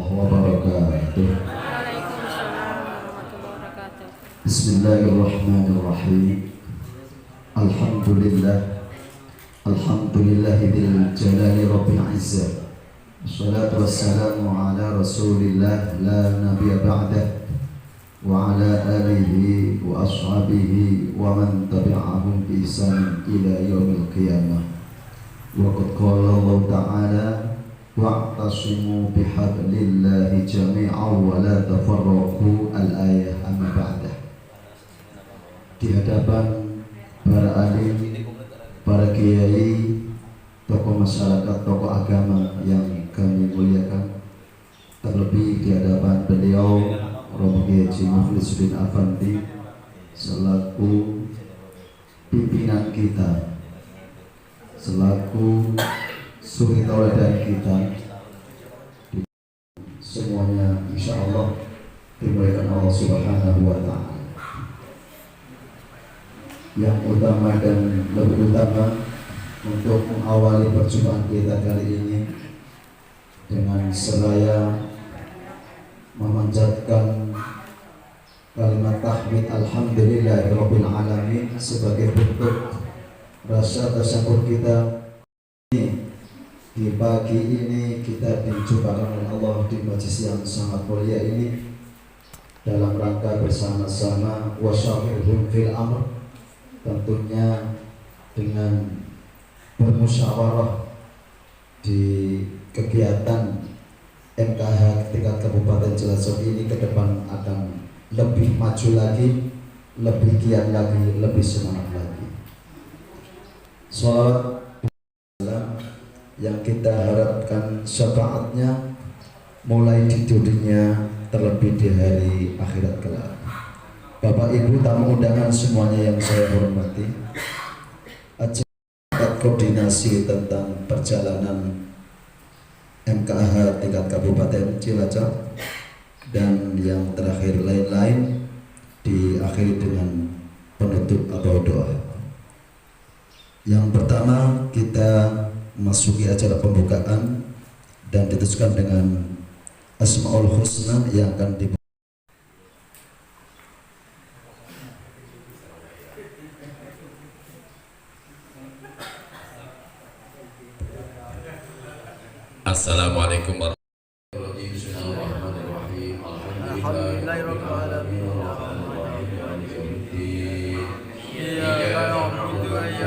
wabarakatuh. Waalaikumsalam warahmatullahi wabarakatuh. Bismillahirrahmanirrahim. Alhamdulillah. Alhamdulillahil jalali rabbil izzah. Wassalatu wassalamu ala rasulillah la nabiyya ba'dah wa ala alihi wa ashabihi wa man tabi'ahum bi ihsan ila yaumil qiyamah. Wa qad qala Allah ta'ala wa'tasimu bihablillahi jami'an wa la tafarraqu al-ayah amma ba'dah. Di hadapan para alim, para kiai, tokoh masyarakat, tokoh agama yang kami muliakan, terlebih di hadapan beliau Romo Kiai Haji Muflisuddin Affandi selaku pimpinan kita, selaku suri tauladan kita, semuanya insya Allah dimuliakan Allah Subhanahu wa Ta'ala. Yang utama dan lebih utama untuk mengawali perjumpaan kita kali ini dengan seraya memanjatkan kalimat tahmid alhamdulillahirabbil alamin sebagai bentuk rasa bersyukur kita. Di pagi ini kita dijumpakan oleh Allah di majlis yang sangat mulia ini dalam rangka bersama-sama wasyawirhum fil amr, tentunya dengan bermusyawarah di kegiatan MKH tingkat Kabupaten Cilacap ini ke depan akan lebih maju lagi, lebih giat lagi, lebih semangat lagi. Sholawat yang kita harapkan syafaatnya mulai di dunia terlebih di hari akhirat kelak. Bapak Ibu tamu undangan semuanya yang saya hormati, acara koordinasi tentang perjalanan MKH tingkat Kabupaten Cilacap dan yang terakhir lain-lain diakhiri dengan penutup atau doa. Yang pertama kita masuki acara pembukaan dan diteruskan dengan Asmaul Husna yang akan dibuka. Assalamualaikum warahmatullahi Ya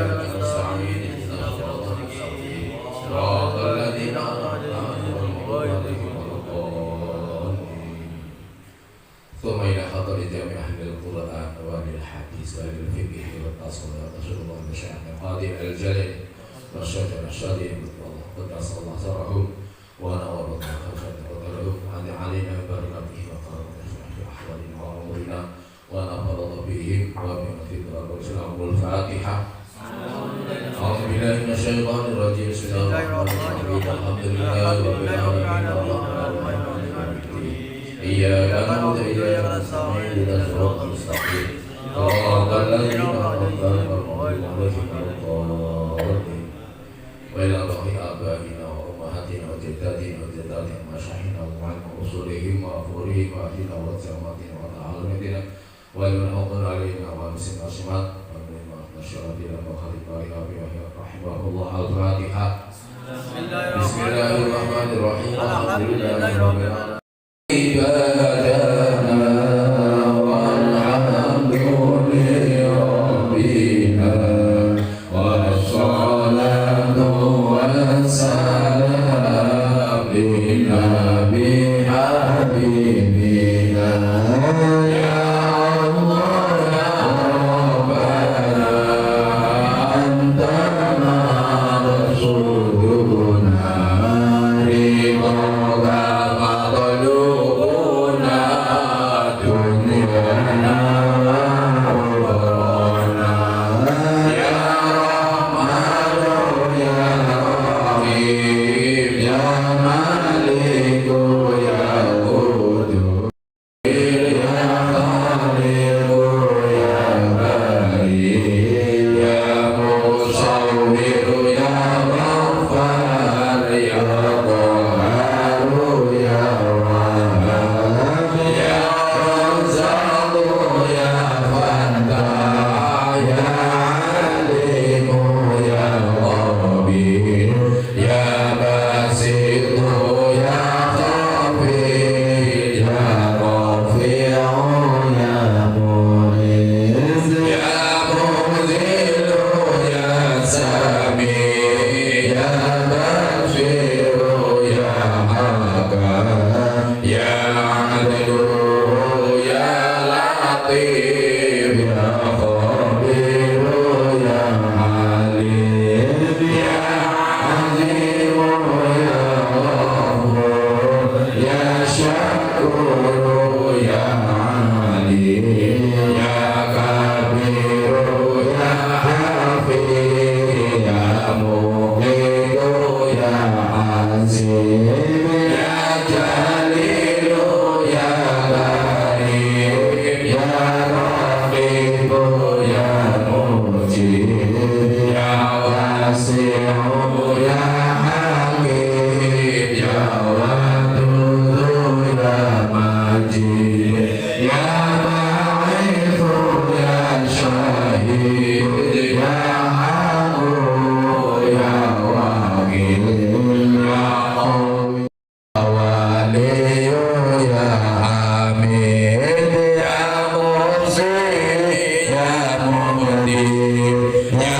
Maliku ya Qudus Guru ya Ali ya Kabiru ya Hafiz ya Muqitu ya Azim ya Jalilu ya Karim ya Raqibu ya Mujib ya Wasi'u ya Hakim ya Wadud ya Majid ya Ba'ithu ya Syahid ya Amu ya Wakil ya Qawi Waliyu ya Hamid ya Mursi ya Mudir ya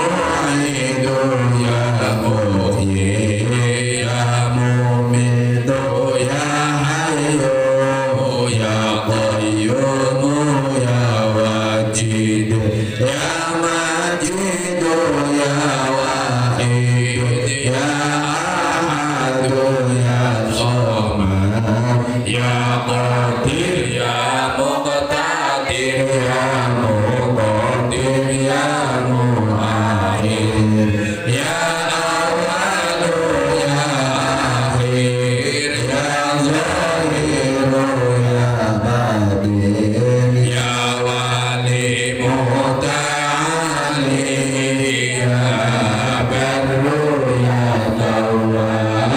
Mu'idu ya Muhyi ya Mumitu ya Hayyu ya Qayyum ya Wajid ya Majid ya Wahid ya Ahad ya Samad ya Qadir ya Muqtadir ya Muqaddim ya Muakhir ya Awwal ya Akhir ya Zahir ya Batin ya Wali Muta'ali ya Barru ya Tawwab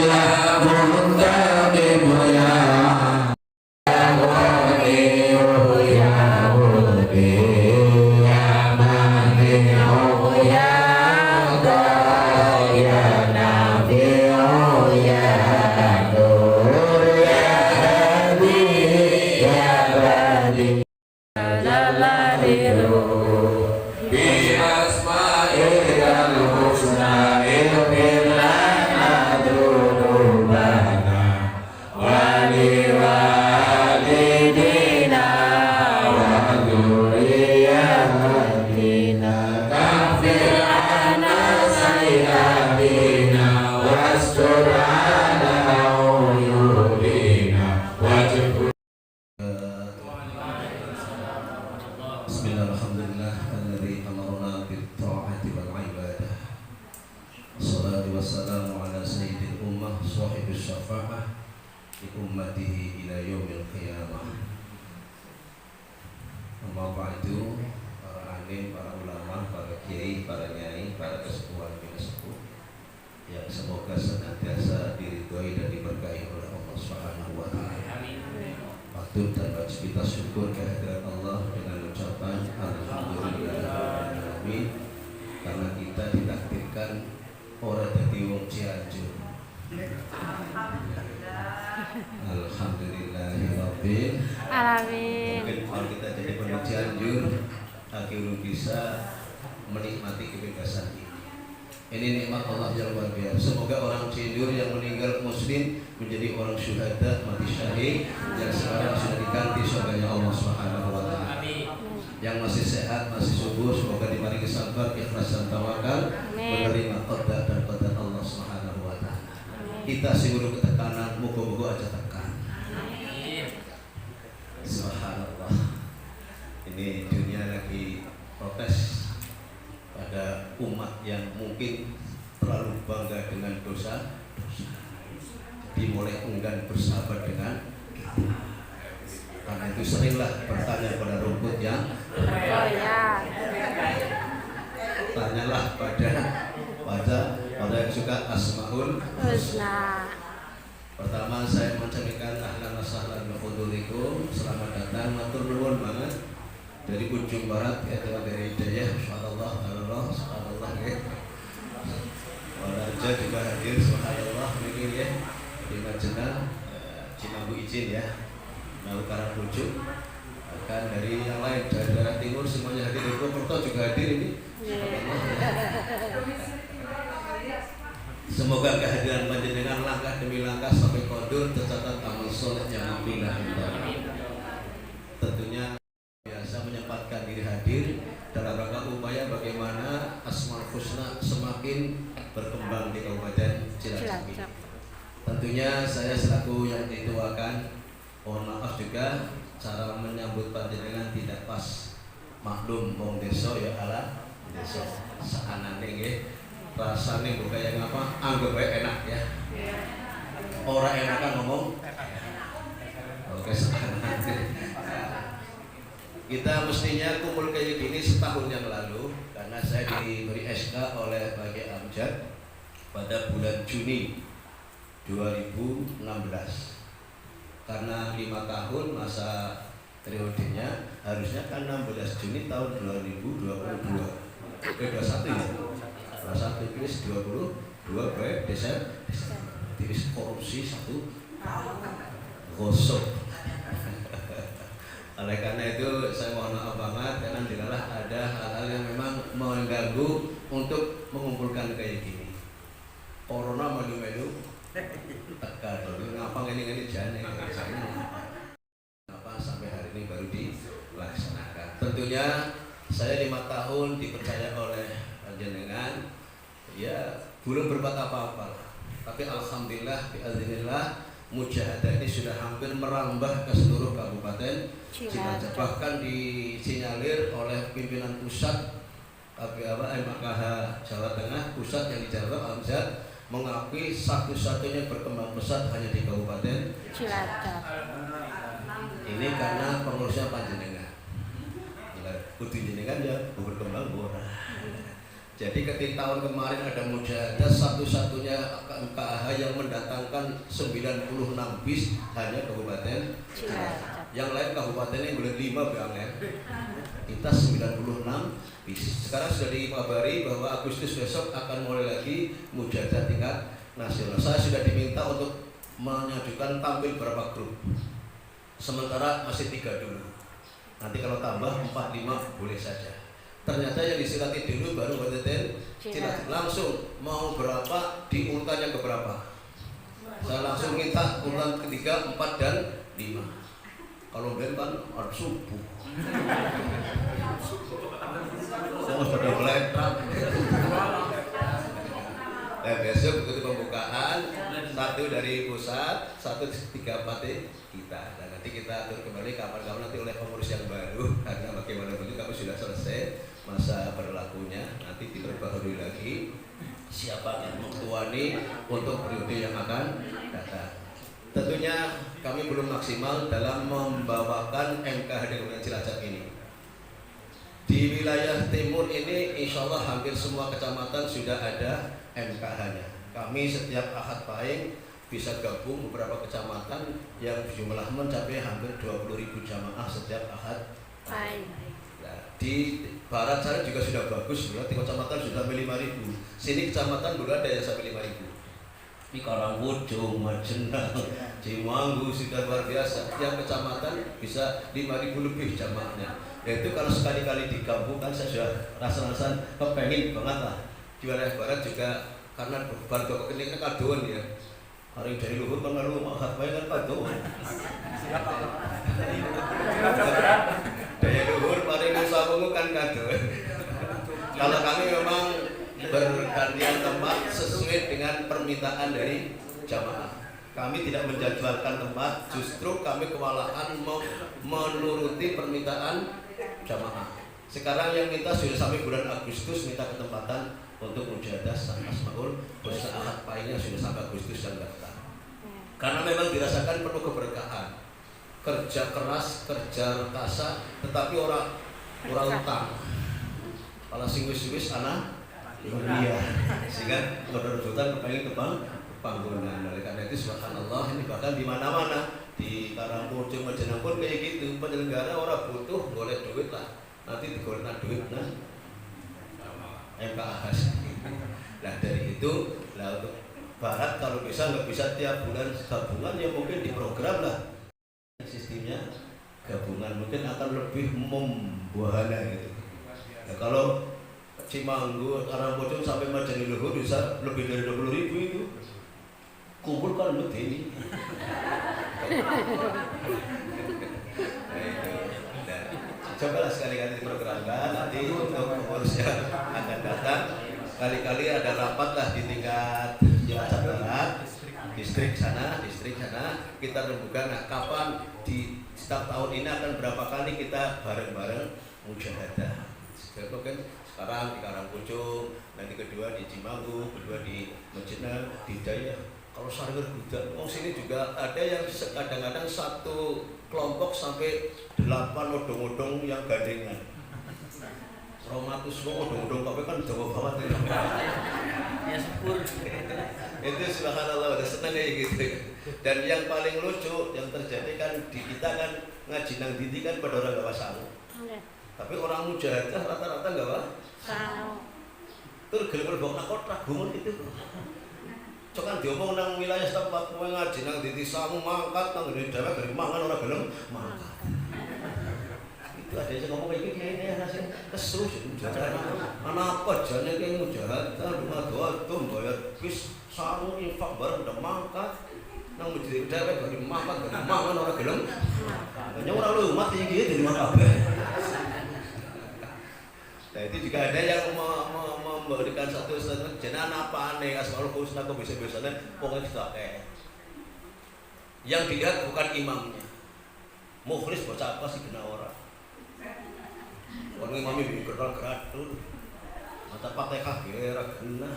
ya Muntaqim ya Bismillahirrahmanirrahim. Alladzi amarna bit-ta'ati wal 'ibadah. Shalatu wassalamu ala sayyidil ummah shahibis syafa'ah li ummatihi ila yaumil qiyamah. Amma ba'du, para alim, para ulama, para kiai, para nyai, para kesepuhan bina sepuh yang semoga senantiasa diridhoi dan diberkahi oleh Allah Subhanahu wa taala. Patut dan wajib kita syukur kehadirat Allah dengan ucapan alhamdulillahirabbil karena kita ditakdirkan orang dadi wong Cianjur. Alhamdulillahirabbil Alamin. Mungkin kalau kita jadi penduduk Cianjur akhirnya bisa menikmati kebebasan ini. Ini nikmat Allah yang luar biasa. Semoga orang Cianjur yang meninggal muslim menjadi orang syuhada mati syahid yang sekarang sudah diganti surganya Allah Subhanahu wa taala. Yang masih sehat, masih subur, semoga diparingi sabar, ikhlas dan tawakal menerima qada dan qadar Allah Subhanahu wa taala. Kita sing guru ketekanan muga-muga aja tekan. Subhanallah. Ini dunia lagi protes pada umat yang mungkin terlalu bangga dengan dosa, dimulai enggan bersahabat dengan kita. Karena itu seringlah bertanya pada rumput yang tanyalah pada yang suka asmaul husna. Pertama saya menceritakan ahlan wa sahlan wa hudurikum, selamat datang, matur nuwun banget dari ujung barat ya, dari Hidayah, subhanallah, Allah, subhanallah ya. Walarja juga hadir, subhanallah, ini ya di Majenah Cimanggu izin ya, Mau Karangpucuk, bahkan dari yang lain dari daerah timur semuanya hadir, di Purwokerto juga hadir ini. Semoga kehadiran panjenengan langkah demi langkah sampai kodur tercatat amal soleh yang mampinah. Tentunya biasa menyempatkan diri hadir dalam rangka upaya bagaimana Asmaul Husna semakin berkembang di Kabupaten Cilacap. Tentunya saya selaku yang dituakan Mohon maaf juga cara menyambut panjenengan tidak pas. Maklum wong desa ya ala desa. Saanane nggih. Rasane kok kaya ngapa? Anggap wae enak ya. Ora enak kan ngomong. Oke, kita mestinya kumpul kayak gini setahun yang lalu karena saya diberi SK oleh Pak Kiai Amjad pada bulan Juni 2016. Karena 5 tahun masa periodenya harusnya kan 16 Juni tahun 2022. Oke, 21 ya. 21 Kris 22 Desember. Tiris korupsi satu gosok. Oleh karena itu saya mohon maaf banget karena tidaklah ada hal-hal yang memang mengganggu untuk mengumpulkan kayak gini. Corona melu-melu tekan dulu ngapa ngene-ngene jane apa sampai hari ini baru dilaksanakan. Tentunya saya 5 tahun dipercaya oleh panjenengan ya belum berbuat apa-apa. Tapi alhamdulillah biiznillah mujahadah ini sudah hampir merambah ke seluruh Kabupaten Cilacap. Bahkan disinyalir oleh pimpinan pusat MKH Jawa Tengah, pusat yang di Jawa Amjad mengakui satu-satunya berkembang pesat hanya di Kabupaten Cilacap. Ini karena pengurusnya panjenengan. Kudu jenengan ya berkembang ora. Jadi ketika tahun kemarin ada mujahadah satu-satunya MKH yang mendatangkan 96 bis hanya Kabupaten Cilacap. Yang lain kabupaten yang boleh 5 BAML. Kita 96 bis. Sekarang sudah dikabari bahwa Agustus besok akan mulai lagi mujahadah tingkat nasional. Saya sudah diminta untuk menyajukan tampil berapa grup. Sementara masih 3 dulu. Nanti kalau tambah 4-5 boleh saja. Ternyata yang disilati dulu baru Kabupaten Cilacap. Langsung mau berapa di urutannya ke berapa. Saya langsung minta urutan ketiga, 4 dan 5. Kalau ben kan harus subuh. Saya sudah meletak. Nah, besok begitu pembukaan, 1 dari pusat, 1 3 kita. Dan nanti kita atur kembali kapan-kapan nanti oleh pengurus yang baru karena bagaimanapun kami sudah selesai masa berlakunya, nanti diperbaharui lagi siapa yang mengetuani untuk periode yang akan datang. Tentunya kami belum maksimal dalam membawakan MKH di Kabupaten Cilacap ini. Di wilayah timur ini insya Allah hampir semua kecamatan sudah ada MKH-nya. Kami setiap Ahad Pahing bisa gabung beberapa kecamatan yang jumlah mencapai hampir 20.000 jamaah setiap Ahad Pahing. Di barat sana juga sudah bagus, di kecamatan sudah sampai 5.000. Sini kecamatan belum ada yang sampai 5.000. Di Karangwojo, Majenang, Cimanggu sudah luar biasa. Tiap kecamatan bisa 5.000 lebih jamaahnya. Yaitu kalau sekali-kali digabungkan saya sudah rasa-rasa kepengen banget lah. Di wilayah barat juga karena baru ini kan kadoan ya. Hari dari luhur kan lalu mahat bae kan kadoan. Daya luhur paling usahamu kan kadoan. Kalau kami memang bergantian tempat sesuai dengan permintaan dari jamaah. Kami tidak menjadwalkan tempat, justru kami kewalahan menuruti permintaan jamaah. Sekarang yang minta sudah sampai bulan Agustus minta ketempatan untuk mujahadah Asmaul Husna Ahad Pahingnya sudah sampai Agustus yang datang. Karena memang dirasakan penuh keberkahan. Kerja keras, kerja kasa, tetapi orang utang. Kalau sing wis anak mulia, sehingga ngerujukan kepengen panggungan. Oleh karena itu subhanallah ini bahkan di mana-mana di Karangwojo Majenang pun kayak gitu. Penyelenggara orang butuh boleh duit lah. Nanti digoreng duit nah MKH. Nah dari itu lah untuk barat kalau bisa nggak bisa tiap bulan gabungan ya mungkin diprogram lah sistemnya gabungan mungkin akan lebih membuahana gitu. Nah, kalau Cimanggu, Karangwojo sampai Majenang Luhur bisa lebih dari 20.000 itu kumpulkan lebih ini. Cobalah sekali-kali diprogramkan nanti untuk pengurus yang akan datang. Kali-kali ada rapat lah di tingkat Cilacap Barat distrik sana kita rembukan. Nah, kapan di setiap tahun ini akan berapa kali kita bareng-bareng mujahadah. Itu kan sekarang di Karangpucung, nanti kedua di Cimanggu, kedua di Mejenang, di Daya. Kalau Sarwer Gudan, sini juga ada yang kadang-kadang satu kelompok sampai 8 odong-odong yang gandengan. Romatus semua odong-odong tapi kan jauh banget ya sepur. Itu subhanallah, udah seneng kayak gitu. Dan yang paling lucu yang terjadi kan di kita kan ngaji nang didi kan pada orang gak sangu. Tapi orang mujahadah rata-rata gak sangu. Terus gelem bok nak kotak gumun itu. Cokan diomong nang wilayah tempat kowe ngaji nang didi sangu mangkat nang ngene dhewe gelem mangan ora gelem mangkat. Itu ada yang ngomong kayak gini ya rasanya kesuh anak apa jane kayak mujahadah rumah doa tuh bayar bis sangu infak bareng udah mangkat nang mesti dhewe gelem mangkat gelem mangan ora gelem hanya ora lu mati iki di rumah kabeh. Nah itu juga ada yang memberikan satu jenengan apa aneh asmaul husna kok bisa-bisanya pokoknya kita yang dilihat bukan imamnya. Mukhlis baca apa sih kena orang. Orang imamnya bergerak geratur mata Fatihah kira kena.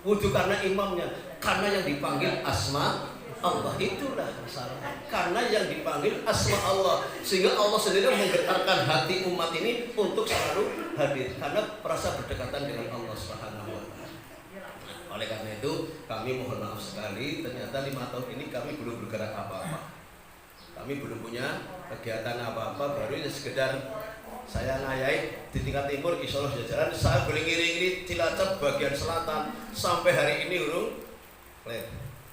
Wujud karena imamnya, karena yang dipanggil asma Allah, itulah masalah. Karena yang dipanggil asma Allah, sehingga Allah sendiri menggetarkan hati umat ini untuk selalu hadir karena merasa berdekatan dengan Allah Subhanahu wa taala. Oleh karena itu, kami mohon maaf sekali, ternyata 5 tahun ini kami belum bergerak apa-apa. Kami belum punya kegiatan apa-apa, baru ini sekedar saya ngayai di tingkat timur, insya Allah jajaran. Saya boleh ngiri-ngiri Cilacap bagian selatan sampai hari ini urung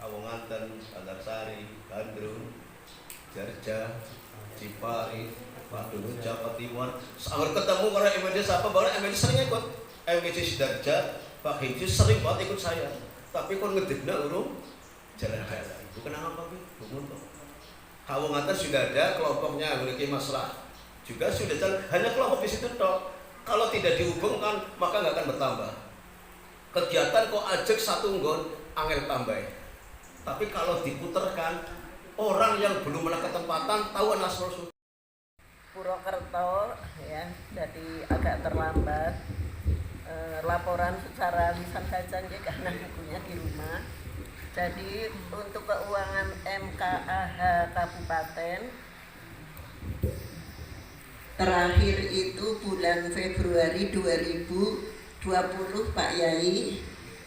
Kawunganten, Antarsari, Gandrung, Jarja, Cipari, Padunung, Jawa Timur. Sampai ketemu para MJ siapa? Bahwa MJ sering ikut. MJ Sidarja, Pak Hiji sering banget ikut saya. Tapi kon ngedekna urung jalan-jalan. Itu kenapa Pak? Bungun kok. Kawunganten sudah ada kelompoknya memiliki masalah. Juga sudah jalan. Hanya kelompok di situ toh. Kalau tidak dihubungkan maka nggak akan bertambah. Kegiatan kok ajak satu nggon angel tambah. Tapi kalau diputarkan, orang yang belum pernah ketempatan tahu asal-usul. Purwokerto ya, jadi agak terlambat. Laporan secara lisan saja karena bukunya di rumah. Jadi untuk keuangan MKAH Kabupaten terakhir itu bulan Februari 2020 Pak Yai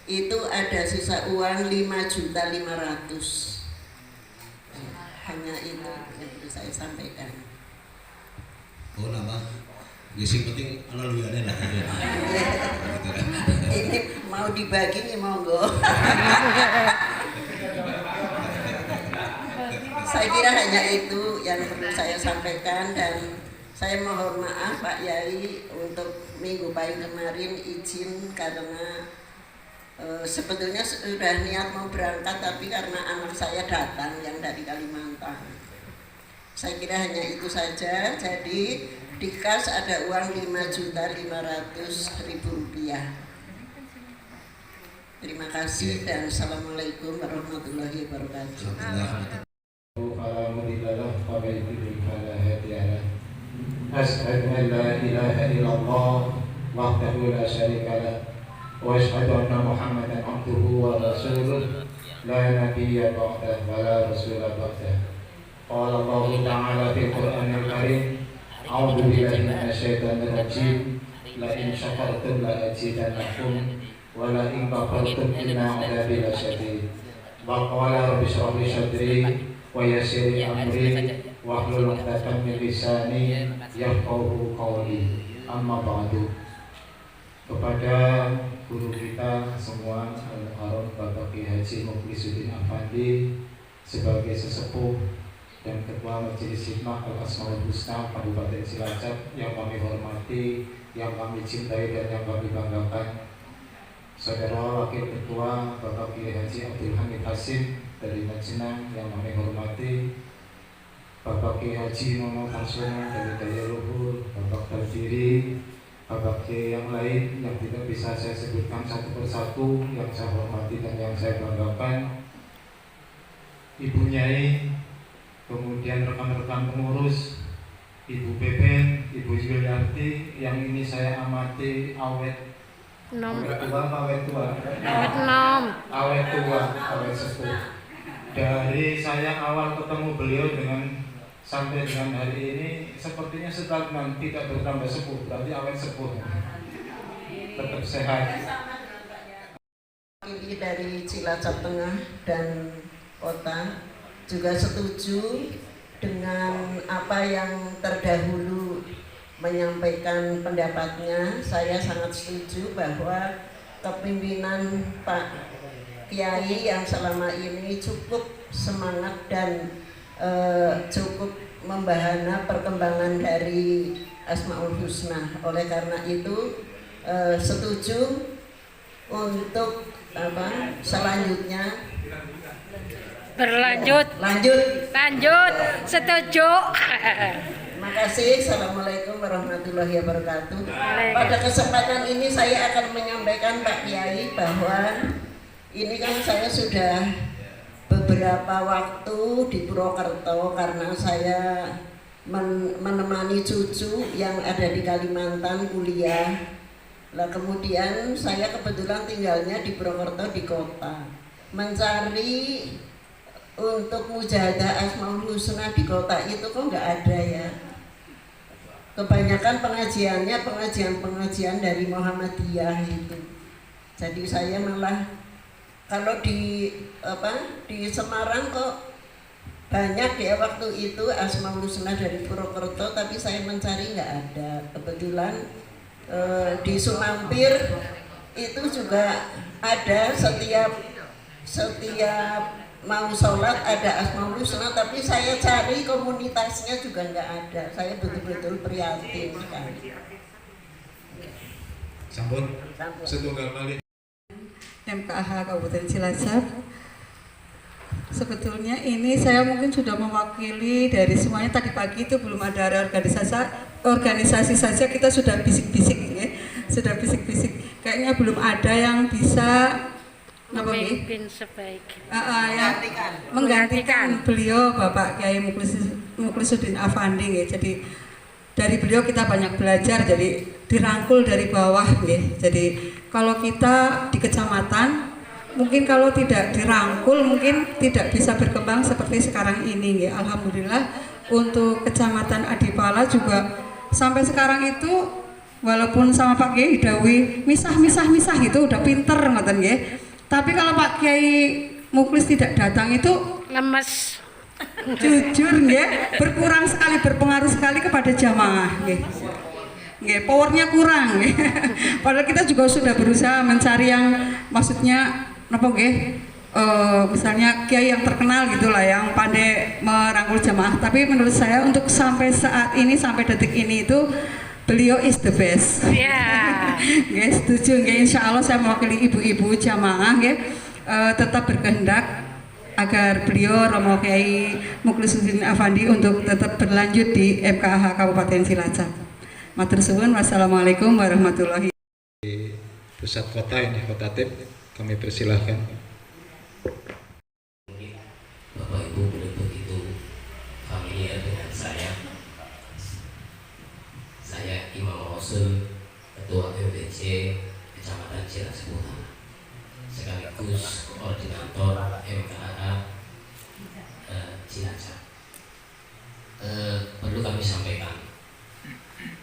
itu ada sisa uang 5.500.000. Hanya itu yang perlu saya sampaikan. Oh nama, yang penting analuyane lah. Ini mau dibagi nih monggo. Saya kira hanya itu yang perlu saya sampaikan dan saya mohon maaf Pak Yai untuk minggu pagi kemarin izin karena sebetulnya sudah niat mau berangkat tapi karena anak saya datang yang dari Kalimantan. Saya kira hanya itu saja. Jadi di kas ada uang 5.500.000 rupiah. Terima kasih dan assalamualaikum warahmatullahi wabarakatuh. Asyhadu an la ilaha illallah wahdahu la syarika lah wa asyhadu anna Muhammadan abduhu wa rasuluh la nabiyya ba'dahu wa la rasula ba'dahu. Qala Allah Ta'ala fil Qur'anil Karim, a'udzu billahi minasy syaithanir rajim, la in syakartum la azidannakum wa la in kafartum inna 'adzabi lasyadid. Wa qala rabbi shrah li sadri wa yassir li amri wahlul 'uqdatam min lisani yafqahu qawli. Amma ba'du. Kepada guru kita semua Al-Mukarram Bapak Kiai Haji Muklisuddin Afandi sebagai sesepuh dan Ketua Majelis Hikmah Al-Asmaul Husna Kabupaten Cilacap yang kami hormati, yang kami cintai dan yang kami banggakan, Saudara Wakil Ketua Bapak Kiai Haji Abdul Hamid Hasim dari Mejenang yang kami hormati, Bapak Kiai Haji Nono Tarsuna dari Daya Luhur, Bapak Berdiri, Bapak Kiai yang lain yang tidak bisa saya sebutkan satu persatu yang saya hormati dan yang saya banggakan, Ibu Nyai, kemudian rekan-rekan pengurus, Ibu Pepen, Ibu Juliarti, yang ini saya amati awet tua, awet sepuh. Dari saya awal ketemu beliau sampai dengan hari ini sepertinya stagnan, tidak bertambah sepuh, berarti awet sepuh, tetap sehat. Ini dari Cilacap Tengah dan Kota juga setuju dengan apa yang terdahulu menyampaikan pendapatnya. Saya sangat setuju bahwa kepemimpinan Pak Kiai yang selama ini cukup semangat dan cukup membahana perkembangan dari Asmaul Husna. Oleh karena itu setuju untuk selanjutnya Berlanjut. Lanjut. Setuju. Terima kasih. Assalamualaikum warahmatullahi wabarakatuh. Pada kesempatan ini saya akan menyampaikan Pak Kiai bahwa ini kan saya sudah beberapa waktu di Purwokerto karena saya menemani cucu yang ada di Kalimantan kuliah. Lah kemudian saya kebetulan tinggalnya di Purwokerto di kota. Mencari untuk mujahadah Asmaul Husna di kota itu kok nggak ada ya. Kebanyakan pengajiannya pengajian dari Muhammadiyah itu. Jadi saya malah kalau di Semarang kok banyak ya waktu itu Asmaul Husna dari Purwokerto, tapi saya mencari nggak ada. Kebetulan di Sumampir itu juga ada setiap mau sholat ada Asmaul Husna, tapi saya cari komunitasnya juga nggak ada. Saya betul-betul prihatin sekali. Sampun. Setunggal kali. MKH Kabupaten Cilacap. Sebetulnya ini saya mungkin sudah mewakili dari semuanya. Tadi pagi itu belum ada organisasi saja kita sudah bisik-bisik ya. Sudah bisik-bisik. Kayaknya belum ada yang bisa Memimpin sebaik. Menggantikan beliau Bapak Kiai Muklisuddin Afandi ya. Jadi dari beliau kita banyak belajar, jadi dirangkul dari bawah ya. Jadi kalau kita di kecamatan mungkin kalau tidak dirangkul mungkin tidak bisa berkembang seperti sekarang ini ya. Alhamdulillah untuk Kecamatan Adipala juga sampai sekarang itu walaupun sama Pak Kiai Dawi misah gitu udah pinter ngoten nggih. Tapi kalau Pak Kiai Muklis tidak datang itu Lemes. jujur nggih berkurang sekali, berpengaruh sekali kepada jamaah nggih. Nggih, powernya kurang nggih. Padahal kita juga sudah berusaha mencari yang maksudnya napa nggih? Misalnya kiai yang terkenal gitulah yang pandai merangkul jamaah. Tapi menurut saya untuk sampai saat ini, sampai detik ini itu beliau is the best. Ya. Guys, setuju nggih. Insya Allah saya mewakili ibu-ibu jamaah nggih tetap berkehendak agar beliau Romo Kiai Muklisuddin Afandi untuk tetap berlanjut di MKH Kabupaten Cilacap. Matur suwun. Wassalamualaikum warahmatullahi wabarakatuh. Pusat kota ini Kota Tip, kami persilahkan. Bapak Ibu belum begitu familiar dengan saya. Saya Imam Rasul, Ketua MDC Kecamatan Cilacap Utara, sekaligus koordinator MKH Cilacap. Perlu kami sampaikan,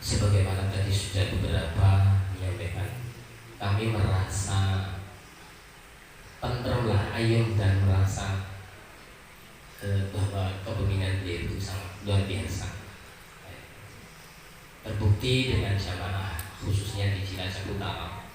sebagaimana tadi sudah beberapa menyampaikan, kami merasa tenteram lah, ayem, dan merasa bahwa kepemimpinan beliau itu sangat luar biasa. Terbukti dengan jamaah khususnya di Cilacap Utara,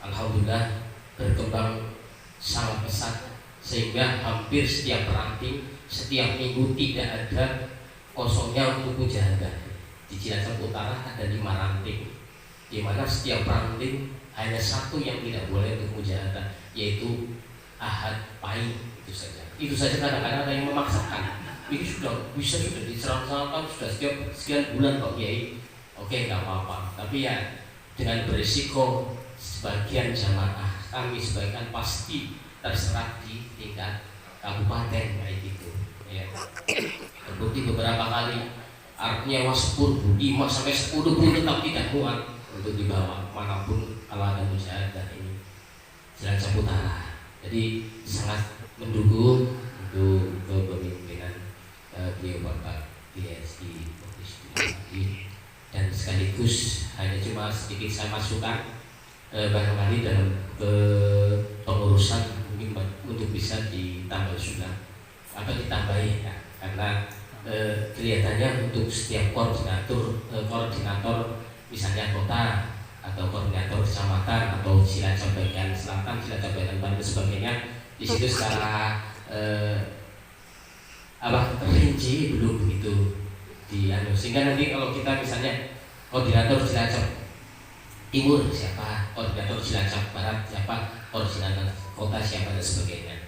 alhamdulillah berkembang sangat pesat sehingga hampir setiap ranting, setiap minggu tidak ada kosongnya untuk mujahadah. Di Cilacap Utara ada 5 ranting, di mana setiap ranting hanya satu yang tidak boleh untuk mujahadah, yaitu Ahad Pahing. Itu saja kadang-kadang ada yang memaksakan. Ini sudah diserang-serangkan sudah sekian bulan kok Kiai. Oke, nggak apa-apa. Tapi ya dengan berisiko sebagian jamaah kami sebagian pasti terserap di tingkat kabupaten kayak gitu ya. Terbukti beberapa kali nyewa 10, 5 sampai 10 pun tetap tidak muat untuk dibawa manapun kalau ada musyawarah ini Cilacap Utara. Jadi sangat mendukung untuk kepemimpinan beliau Bapak DSI dan sekaligus hanya cuma sedikit saya masukkan barangkali dalam pengurusan mungkin untuk bisa ditambah sudah atau ditambahi ya, karena kelihatannya untuk setiap koordinator misalnya kota atau koordinator kecamatan atau Cilacap bagian selatan, Cilacap bagian barat dan sebagainya di situ secara rinci belum begitu sehingga nanti kalau kita misalnya koordinator Cilacap Timur siapa, koordinator Cilacap Barat siapa, koordinator kota siapa dan sebagainya.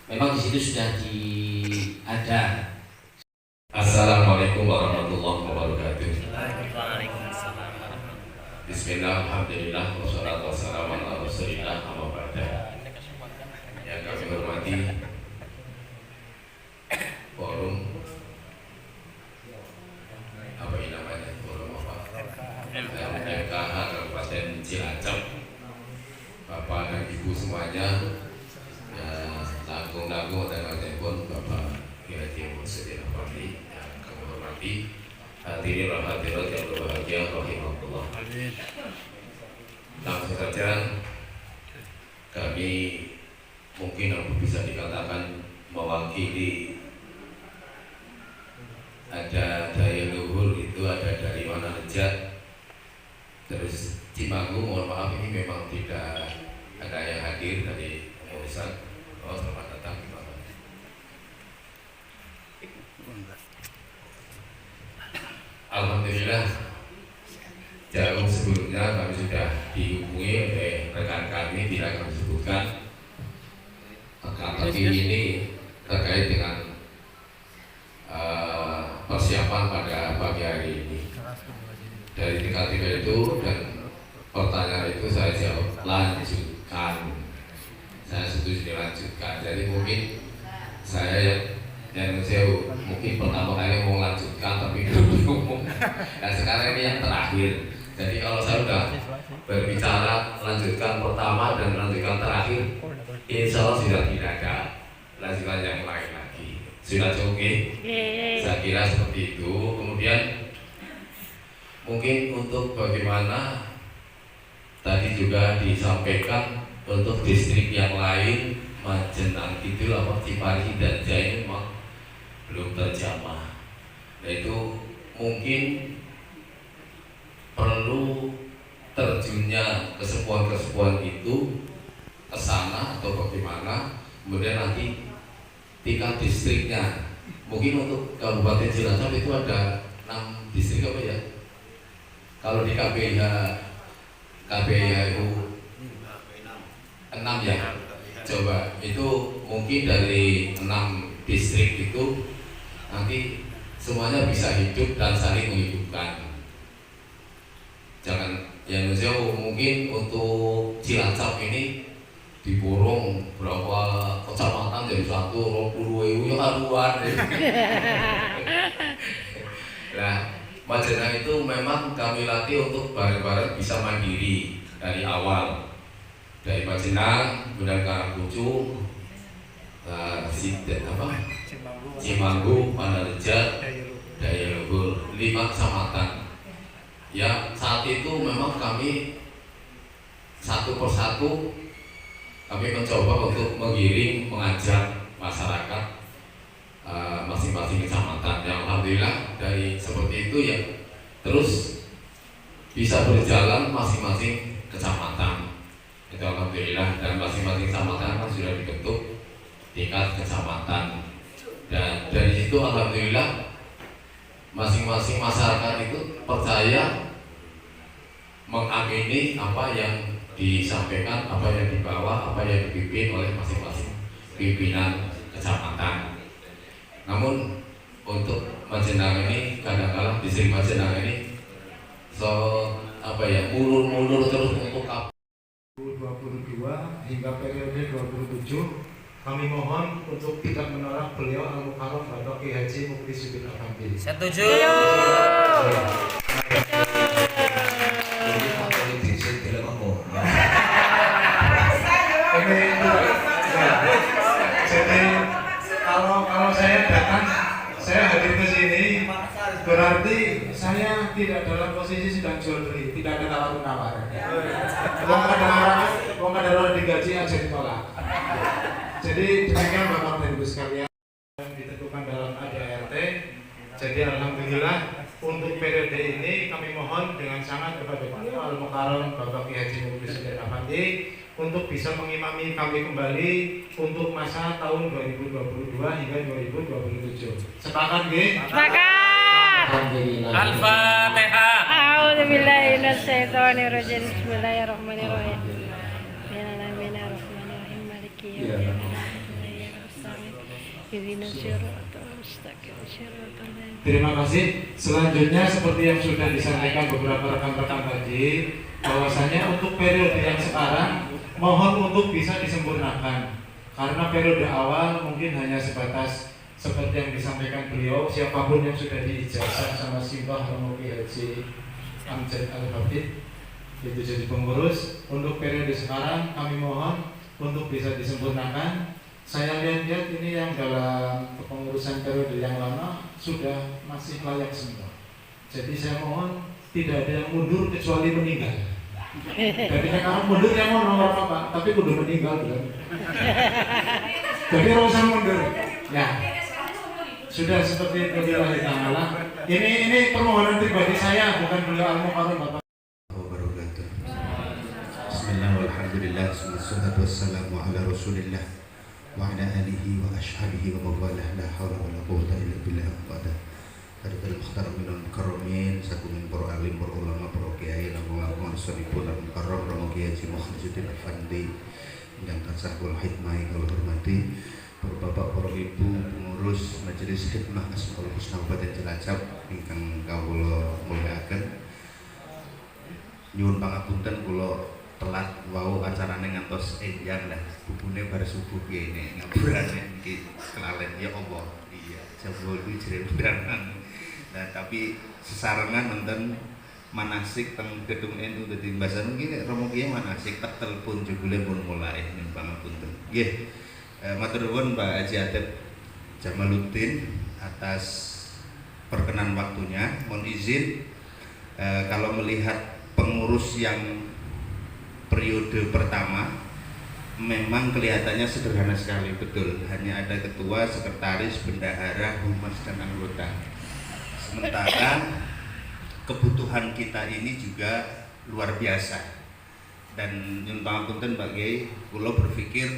Memang di situ sudah ada. Assalamualaikum warahmatullahi wabarakatuh. Bismillah, alhamdulillah, wassalatu wassalamu ala rasulillah, amma ba'da. Yang kami hormati forum apa ini namanya, forum apa? MKH Kabupaten Cilacap, Bapak dan Ibu semuanya, ya tanggung-tanggung dan telepon Bapak Kiai Muhyiddin Effendi yang kami hormati, hadirin dan hadirat yang berbahagia rahimahullah. Langsung saja kami mungkin bisa dikatakan mewakili ada daya luhur itu ada dari mana saja. Terus Cimanggu, mohon maaf ini memang tidak ada yang hadir dari pengurusan. Oh, selamat datang di Bapak. Alhamdulillah jauh sebelumnya kami sudah dihubungi oleh rekan kami, tidak kami sebutkan. Tapi ini terkait dengan persiapan pada pagi hari ini. Dari tiga itu dan pertanyaan itu saya jawab lanjutkan. Saya setuju dilanjutkan. Jadi mungkin saya yang mungkin pertama kali mau lanjutkan tapi belum. Dan sekarang ini yang terakhir. Jadi kalau saya sudah berbicara lanjutkan pertama dan lanjutkan terakhir, insya Allah sudah tidak ada lanjutan yang lain lagi. Sudah cukup. Saya kira seperti itu. Kemudian mungkin untuk bagaimana tadi juga disampaikan untuk distrik yang lain Majenang itu apa Cipari dan Jaya memang belum terjamah. Nah itu mungkin perlu terjunnya kesepuan-kesepuan itu ke sana atau bagaimana. Kemudian nanti tingkat distriknya mungkin untuk Kabupaten Cilacap itu ada 6 distrik apa ya? Kalau di KPH itu 6 ya. Coba itu mungkin dari 6 distrik itu nanti semuanya bisa hidup dan saling menghidupkan. Jangan yang jauh mungkin untuk Cilacap ini diborong berapa kecamatan jadi 120.000 ya karuan. Nah, Majenang itu memang kami latih untuk bareng-bareng bisa mandiri dari awal. Dari Majenang, kemudian Karangkucu, Cimanggu, Pandareja, Daya Luhur, 5 kecamatan. Ya saat itu memang kami satu persatu kami mencoba untuk mengiring, mengajak masyarakat masing-masing kecamatan. Yang alhamdulillah dari seperti itu ya terus bisa berjalan masing-masing kecamatan. Itu alhamdulillah, dan masing-masing kecamatan kan sudah dibentuk tingkat kecamatan. Dan dari situ alhamdulillah masing-masing masyarakat itu percaya mengamini apa yang disampaikan, apa yang dibawa, apa yang dipimpin oleh masing-masing pimpinan kecamatan. Namun untuk Majenang ini kadang-kadang distrik Majenang ini mulur-mulur terus untuk 2022 hingga periode 2027 kami mohon untuk tidak menolak beliau Al-Mukarram Bapak Kiai Haji Muklisuddin Effendi. Setuju. Jadi kalau saya datang, saya hadir ke sini berarti saya tidak dalam posisi sedang jual beli, tidak ada tawar menawar. Wong ada orang digaji aja ditolak. Jadi demikian Bapak dan Ibu sekalian yang ditentukan dalam ADART. Jadi alhamdulillah untuk periode ini kami mohon dengan sangat kepada Beliau Al-Mukarram Bapak Kiai Haji Muklisuddin Effendi untuk bisa mengimami kami kembali untuk masa tahun 2022 hingga 2027. Sepakat nggih? Sepakat. Alhamdulillah. Al-Fatihah. A'udzubillahi minasyaitonirrajim. Bismillahirrahmanirrahim. Bismillahirrahmanirrahim. Maliki yaumiddin. Ihdinas siratal mustaqim. Siratal ladzina Terima kasih. Selanjutnya seperti yang sudah disampaikan beberapa rekan-rekan tadi, bahwasanya untuk periode yang sekarang mohon untuk bisa disempurnakan. Karena periode awal mungkin hanya sebatas seperti yang disampaikan beliau, siapapun yang sudah diijazah sama Simbah Romo Kiai Haji Amjad Al-Habib itu jadi pengurus. Untuk periode sekarang kami mohon untuk bisa disempurnakan. Saya lihat ini yang dalam kepengurusan periode yang lama sudah masih layak semua. Jadi saya mohon tidak ada yang mundur kecuali meninggal. Jadi sekarang mundur yang mau nomor apa? Tapi kudu meninggal kan. Jadi harus mundur. Ya. Sudah seperti itu lillahi ta'ala. Ini permohonan pribadi saya, bukan beliau Al-Mukarram Bapak. Bismillah walhamdulillah wassalatu wassalamu ala Rasulillah wa ala alihi wa ashabihi wa mawalah la haula wa la quwwata illa billah wa'ada. Hadirin muhtaram minal mukarramin, sakumin para alim, para ulama, para kiai, lan salipun al-mukarram Romo Kiai Haji Muklisuddin Effendi yang tansah kula hikmahi kula hormati, para bapak, para ibu, pengurus Majelis Khidmah Asmaul Husna Kabupaten Cilacap ingkang kawula mulyakaken. Nyuwun pangapunten kula telat wau acarane ngantos enjang lah. Bubune bar subuh kene ngaburane iki kelalen ya Allah. Iya, jebul kuwi jere undangan. Nah, tapi sesarengan nonton manasik teng gedung NU dadi mbasan iki Romo Kiai manasik tak telepon jebule pun mulai ning pangapunten. Nggih. Matur nuwun Pak Haji Atep Jamaluddin atas perkenan waktunya. Mohon izin kalau melihat pengurus yang periode pertama memang kelihatannya sederhana sekali, betul, hanya ada ketua, sekretaris, bendahara, humas dan anggota. Sementara kebutuhan kita ini juga luar biasa. Dan nyun pangapunten Pak Kiai, kula berpikir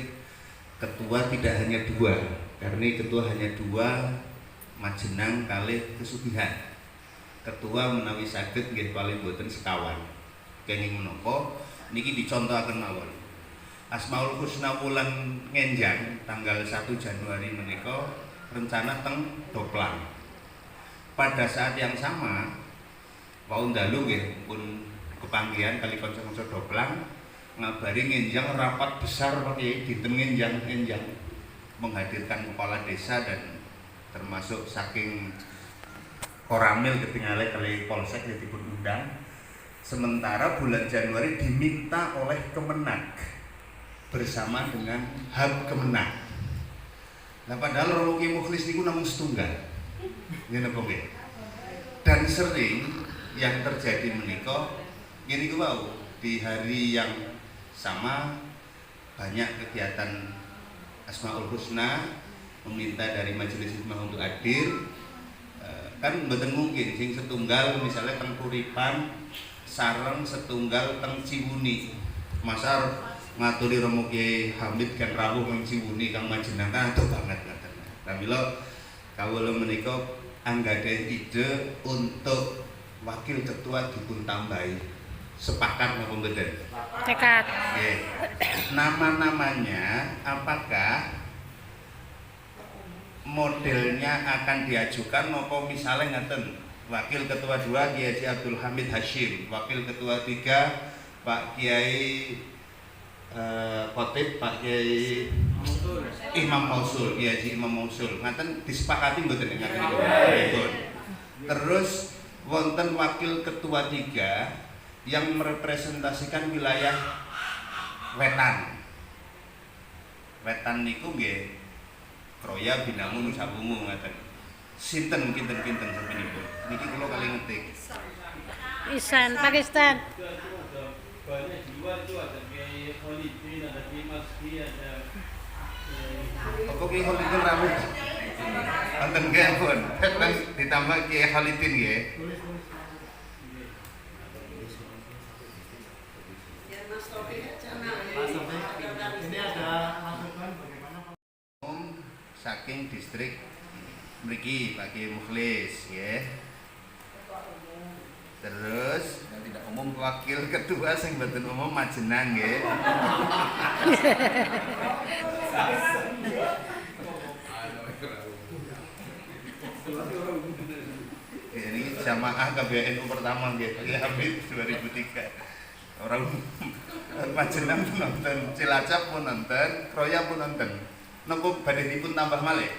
ketua tidak hanya dua, karena ketua hanya dua, majenang kalih kesugihan. Ketua menawi saged nggih paling boten sekawan. Kenging menapa niki dicontohaken mawon. Asmaul Husna wulan ngenjang tanggal 1 Januari menika rencana teng Doplang. Pada saat yang sama wau dalu nggih pun kepanggihan kali kanca-kanca Doplang ngabari ngenjang rapat besar Pak Kiai dinten ngenjang menghadirkan kepala desa dan termasuk saking Koramil ketinggalan kali Polsek dipun undang. Sementara bulan Januari diminta oleh Kemenag bersama dengan Hab Kemenag. Nah padahal Romo Kiai Mukhlis niku namung setunggal. Ngene apa nggih? Dan sering yang terjadi menika ngene iku wau di hari yang sama banyak kegiatan Asmaul Husna meminta dari Majelis Hikmah untuk hadir. Kan mboten mungkin sing setunggal misalnya teng Kuripan sareng setunggal teng Ciwuni. Masar ngaturi Romo Kiai Hamid kan rawuh teng Ciwuni kang majenang kan adoh banget ngoten. Pramila kawula menika anggadhahi ide untuk wakil ketua dipun tambahi. Sepakat napa mboten? Sepakat. Nggih. Nama-namanya apakah modelnya akan diajukan nopo misalnya ngaten wakil ketua 2 Kiai Haji Abdul Hamid Hashim, wakil ketua 3 Pak Kiai khotib Pak Kiai Imam Mausul, Kiai Imam Mausul. Ngaten disepakati mboten ngaten. Terus wonten wakil ketua 3 yang merepresentasikan wilayah wetan. Wetan niku nggih Kroya, Binangun, Nusa Bungu ngaten. Sinten kinten-kinten sampinipun. Niki kula kali ngetik. Isan, Pakistan. Banyak di luar itu ada Kiai Khalidin, ada Kiai Masdi, ada Apa Kiai Khalidin rame? Wonten nggih pun. Dan ditambah Kiai Khalidin nggih. ini ada masukan bagaimana Saking distrik mriki Pak Kiai Mukhlis ya. Terus yang tidak umum wakil ketua sing mboten umum Majenang nggih. Ini jamaah KBNU pertama nggih Pak Kiai Habib 2003. Orang Majenang pun nonton, Cilacap pun nonton, Kroya pun nonton. Nengko badhe dipun tambah malih.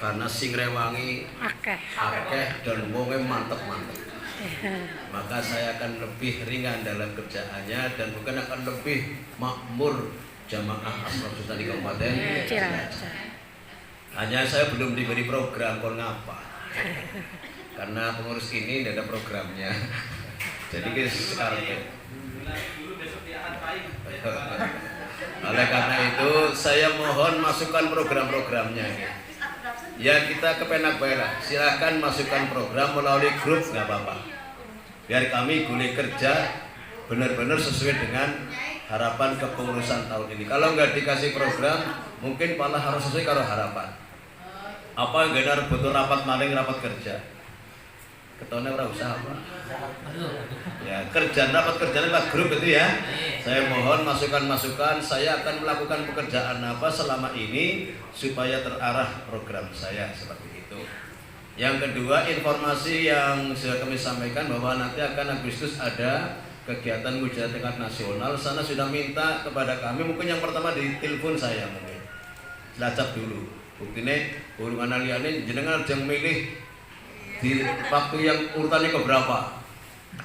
karena sing rewangi akeh dan wonge mantep-mantep. Maka saya akan lebih ringan dalam kerjaannya dan bukan akan lebih makmur jamaah Asraf Sultan di Kabupaten Cilacap. Hanya saya belum diberi program kon ngapa. Karena pengurus ini tidak ada programnya. Jadi kita sekarang. Oleh karena itu saya mohon masukkan program-programnya. Ya kita kepenak baik lah. Silahkan masukkan program melalui grup nggak apa-apa. Biar kami boleh kerja benar-benar sesuai dengan harapan kepengurusan tahun ini. Kalau nggak dikasih program, mungkin malah harus sesuai kalau harapan. Apa yang gak butuh rapat maling rapat kerja. Ketone ora usah apa. Ya, kerjaan rapat kerjaan lewat grup itu ya. Saya mohon masukan-masukan, saya akan melakukan pekerjaan apa selama ini supaya terarah program saya seperti itu. Yang kedua, informasi yang sudah kami sampaikan bahwa nanti akan Agustus ada kegiatan Mujahadah tingkat nasional. Sana sudah minta kepada kami, mungkin yang pertama di telepon saya mungkin. Cilacap dulu. Buktinya urungan aliane jenengan jangan milih di waktu yang urutannya keberapa,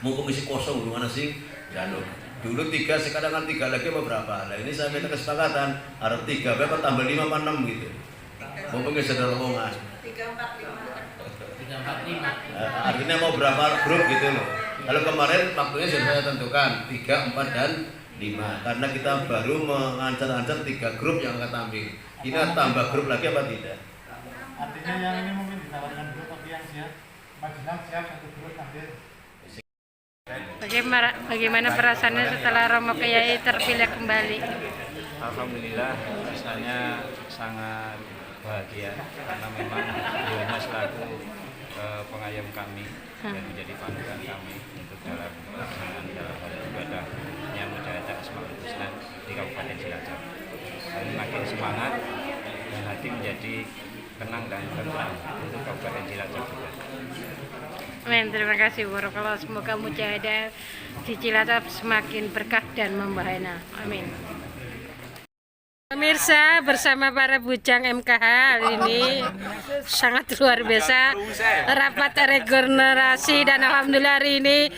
mumpung isi kosong gimana sih? Dan dulu 3, sekarang kan 3 lagi beberapa. Nah ini saya minta kesepakatan harus 3, berapa tambah 5 apa 6 gitu. Mumpung isi ada rombongan. 3, 4, 5. Artinya mau berapa grup gitu loh. Kalau kemarin waktunya sudah saya tentukan 3, 4 dan 5. Karena kita baru mengancar-ancar 3 grup yang akan tampil. Ini tambah grup lagi apa tidak? Artinya yang ini mungkin ditawarkan grup tapi yang siap Majenang siap 1 grup hadir. Bagaimana perasaannya setelah Romo Kiai terpilih kembali? Alhamdulillah, rasanya sangat bahagia karena memang beliau selaku pengayom kami dan menjadi panutan kami untuk dalam pelaksanaan dalam hal ibadahnya Mujahadah Asmaul Husna di Kabupaten Cilacap. Kami makin semangat dan hati menjadi tenang dan tentram untuk Kabupaten Cilacap juga. Amin, terima kasih Barakallah. Semoga Mujahadah di Cilacap semakin berkah dan membahana. Amin. Pemirsa, bersama para bujang MKH hari ini sangat luar biasa rapat regenerasi, dan alhamdulillah hari ini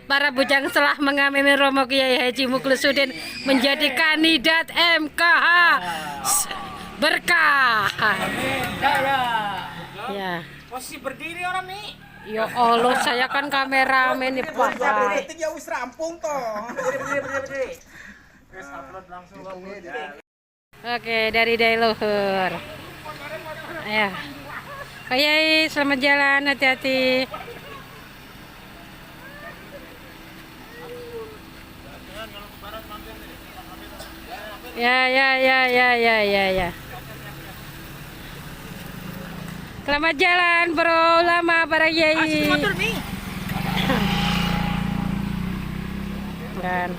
para bujang telah mengamini Romo Kiai Haji Mukhlisuddin menjadi kandidat MKH berkah. Ya. Posisi berdiri orang nih. Ya Allah, saya kan kameramen nih Pak. Ya wis rampung toh. Berdiri. Wis upload langsung Oke, dari Luhur. Ya. Kiai, selamat jalan, hati-hati. Ya. Selamat jalan bro, ulama para kiai. Dan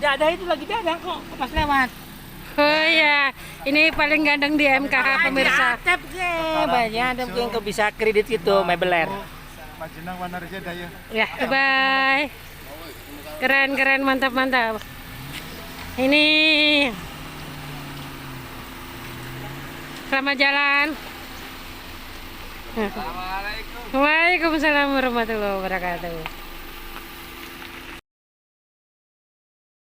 ada itu lagi ada kok pas lewat. Oh iya, ini paling gandeng di MKH pemirsa. Banyak ada yang bisa kredit itu mebeler. Majenang warna rejeda ya. Ya, bye. Keren, mantap. Ini selamat jalan. Assalamualaikum. Waalaikumsalam warahmatullahi wabarakatuh.